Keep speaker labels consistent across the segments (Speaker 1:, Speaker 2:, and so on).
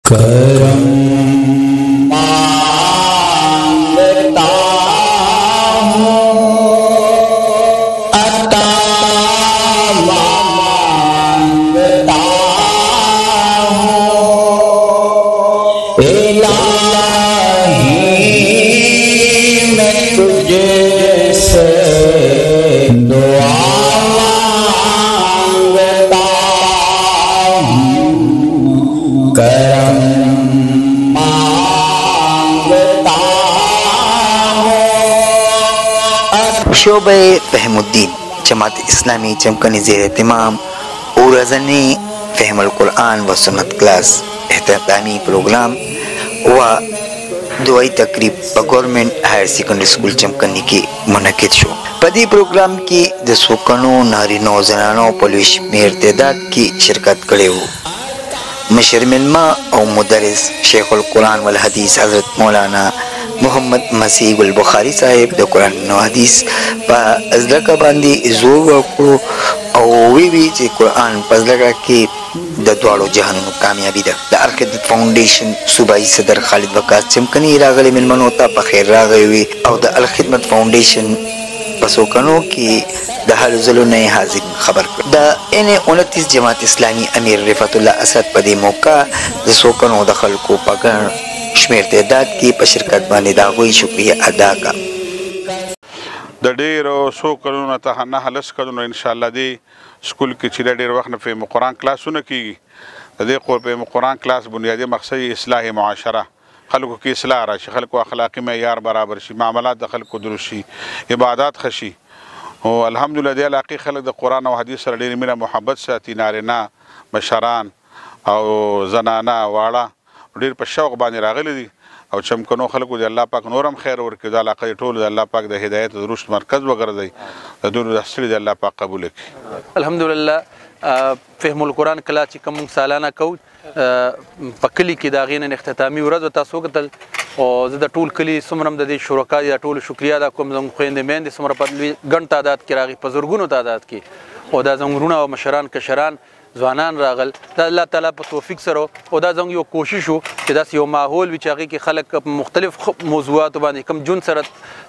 Speaker 1: करम मांगता हूँ, अता मांगता हूँ, इलाही मैं तुझसे दुआ मांगता हूँ, करम मांगता हूँ।
Speaker 2: शोबे फहमुद्दीन जमात इस्लामी चमकनी ज़ेर एहतमाम और रज़नी फ़हमुल कुरान व सुन्नत क्लास एहतमामी प्रोग्राम व दुआई तकरीब गवर्नमेंट हायर सेकेंडरी स्कूल चमकनी की मुनक़िद शो। पदी प्रोग्राम की दसोकनो नारीनो जनानो पुलिस में तादाद की शिरकत करे हो। मशर मिल्मा और मुदरिस शेखुल कुरान वल हदीस हज़रत मौलाना मोहम्मद मसीह गुल बुखारी साहिब द कुरान व हदीस पा अज़लका बांदी जोर वको और वी जे कुरान पज़लका के द द्वारो जहानों कामयाबी दा द अलखिदमत फाउंडेशन सूबाई सदर खालिद वकास चमकनी रागले मिलमन होता पखेर रागले हुई और द अलखिदमत फाउंडेशन पसोकनों की दहल ज़लो नए हाजिर खबर द इन्हें 29 जमात इस्लामी अमीर रिफतुल्लाह असद पदी मौका जसोकनों दखल को पकड़ शुमेर तादाद की पशिरकत बाने दागोई शुक्रिया अदा का
Speaker 3: د ډیرو څو کلونو ته نه هلس کلونو انشاءالله دی سکول کې چې ډیر وخت نه فهم قرآن کلاسونه کیږي د دې فهم قرآن کلاس بنیادی مقصد اصلاح معاشره خلکو کې اصلاح راشي خلکو اخلاقی معیار برابر شي معاملات د خلکو درست شي عبادت خشي او الحمدلله دی علاقې خلک د قرآن او حدیث سره ډیر مینه محبت ساتي نارینه مشران او زنانه واړه ډیر په شوق باندې راغلي دي او چمکنو خلکو د الله پاک نورم خیر ورکړي د علاقې ټول د الله پاک د هدایت د رشد مرکز وګرځي د دوی د اصلي د الله پاک قبول کړي.
Speaker 4: الحمدلله فهم القرآن کلا چې کوم سالانه کو په کلی کې دا غین اختتامي ورځ تاسو کتل او زه د ټول کلی سمرم د دې شرکا د ټول شکریا دا کوم زموږ خويندې مېندې سمره په ګڼ تعداد کې راغي په زرګونو تعداد کې او دا زموږ او مشران کشران ځوانان راغل دا الله تعالی په توفیق سره او دا زموږ یو کوشش وو چې داسې یو ماحول وي چې هغې کې خلک مختلف موضوعاتو باندې کوم جون سره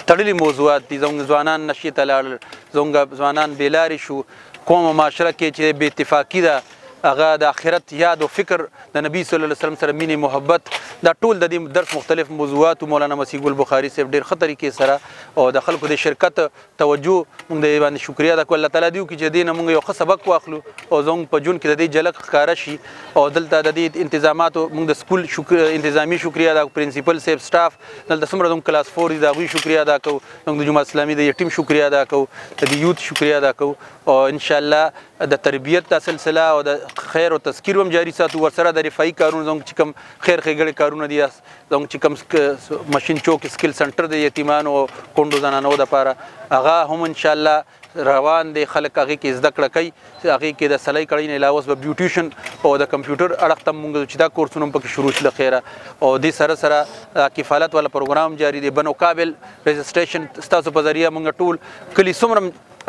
Speaker 4: تړلي موضوعات دي زموږ ځوانان نشي ته لاړل زموږ ځوانان بېلارې شو قوم معاشره کې چې بې اتفاقي ده هغه د آخرت یاد او فکر د نبی صلی الله علیه وسلم سره مینې محبت دا ټول د دې درس مختلف موضوعات مولانا مسیح ګل بخاري صاحب ډېر ښه طریقې سره او د خلکو د شرکت توجه موږ د باندې شکریا ادا کوو الله تعالی دیو کې چې دې نه موږ یو ښه سبق واخلو او زموږ په ژوند کې د دې جلک ښکاره شي او دلته د دې انتظاماتو موږ د سکول انتظامي شکریا ادا کوو پرنسپل صاحب سټاف دلته څومره زموږ کلاس 4 دي د هغوی شکریا ادا کوو موږ د جماعت اسلامي د یټیم شکریا ادا کوو د یوت شکریا ادا کوو او انشاءالله د تربیت دا سلسله او د خیر او تذکیر هم جاری ساتو ورسره د رفاهي کارونه زموږ چې کوم خیر ښېګړې کارونه دي زموږ چې کوم مشین چوک سکل سنټر د یتیمانو او کونډو زنانو دپاره هغه هم انشاءالله روان دی خلک هغې کې زده کړه کوي هغې کې د سلای کړۍ نه علاوه اوس به بیوټیشن او د کمپیوټر اړخ ته مونږ چې دا کورسونه هم پکې شروع شي له خیره او دې سره سره کفالت والا پروګرام جاری دی بنو قابل رجسټریشن ستاسو په ذریعه مونږ ټول کلي څومره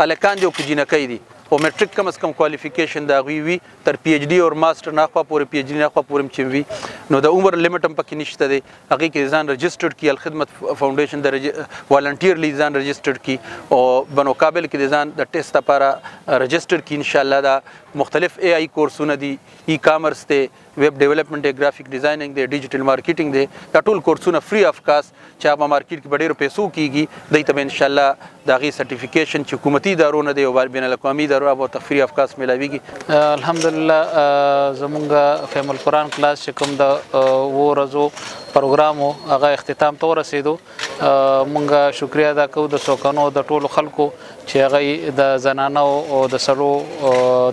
Speaker 4: هلکان دي او که جینکۍ دي او میټریک کم از کم کوالیفیکیشن د هغوی وي تر پی ایچ ډي او ماسټر نه خوا پورې پی ایچ ډي نه خوا پورې هم چې وي نو د عمر لیمټ هم پکې نشته دی هغې کې ځان رجسټرډ کړي الخدمت فاونډیشن د والنټیرلی ځان رجسټرډ کړي او بنو قابل کې د ځان د ټیسټ لپاره رجسټر کړي انشاءالله دا مختلف اے آئی کورسونه دي ای کامرس دی ویب ډیولپمنټ دی ګرافیک ډیزایننګ دی ډیجیټل مارکیټنګ دی دا ټول کورسونه فری اف کاست چې هغه مارکیټ کې په ډېرو پیسو کېږي دوی ته به انشاءالله د هغې سرټیفیکیشن چې حکومتي ادارو نه دی او بین الاقوامي ادارو به ورته فری اف کاست میلاویږي.
Speaker 5: الحمدلله زمونږ فهم القرآن کلاس چې کوم د 2 ورځو پروګرام و هغه اختتام ته ورسېدو مونږ شکریا ادا کوو د څوکانو د ټولو خلکو چې هغه د زنانو او د سړو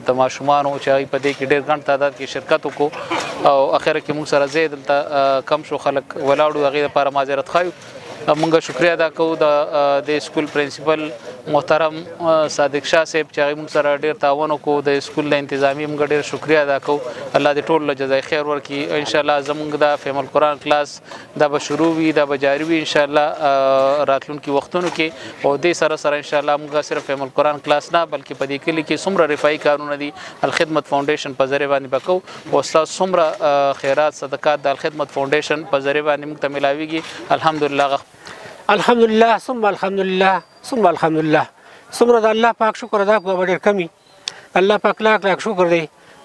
Speaker 5: د ماشومانو چې هغوی په دې کې ډېر ګڼ تعداد کې شرکت وکړو او اخره کې مونږ سره ځای دلته کم شو خلک ولاړو هغې لپاره معذرت ښایو مونږ شکریا ادا کوو د سکول پرنسپل محترم صادق شاه صاحب چې هغه موږ سره ډېر تعاون وکړو د سکول د انتظامی موږ ډېر شکریا ادا کوو الله دې ټول له جزای خیر ورکړي ان شاء الله زموږ د فهم القرآن کلاس دا به شروع وي دا به جاری وي ان شاء الله راتلونکي وختونو کې او دې سره سره ان شاء الله موږ صرف فهم القرآن کلاس نه بلکې په دې کلي کې څومره رفاهي کارونه دي الخدمت فاونډیشن په ذریعہ باندې وکړو او تاسو څومره خیرات صدقات د الخدمت فاونډیشن په ذریعہ باندې موږ ته ملاويږي
Speaker 6: الحمدلله ثم الحمدلله ثم الحمدلله څومره د الله پاک شکر ادا کوو ډېر کمی الله پاک لاک لاک شکر دی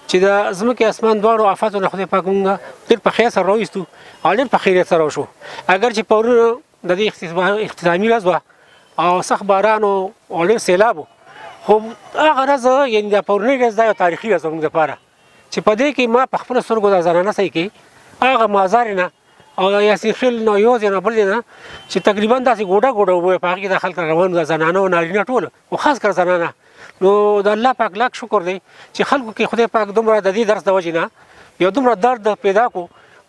Speaker 6: چې د ځمکې اسمان دواړو آفاتونه خدای پاک موږ ډېر په خیر سره راوستو او ډېر په خیریت سره وشو اگر چې پرون د دې اختتامي ورځ وه او سخت باران او ډېر سیلاب و خو هغه ورځ یعنې د پرونۍ ورځ دا یو تاریخي ورځ زموږ دپاره چې په دې کې ما په خپلو سترګو د زنانه صحیح کې هغه مازار نه او یاسین خیل نو یو ځای نه بل ځای نه چې تقریبا داسې ګوډه ګوډه وبوی په هغې کې د خلک روان د زنانه او نارینه ټول او خاص کر زنانه نو د الله پاک لاک شکر دی چې خلکو کې خدای پاک دومره د دې درس د وجې نه یو دومره درد پیدا کو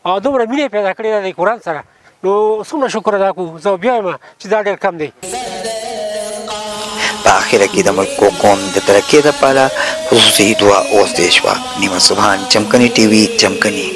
Speaker 6: او دومره مینه پیدا کړې ده د قرآن سره نو څومره شکر ادا کوو زه بیا یم چې دا ډېر کم دی
Speaker 2: په اخره کې د ملک قوم د ترقۍ لپاره خصوصي دعا اوستې شوه. نیمه سبحان چمکني ټي وي چمکني.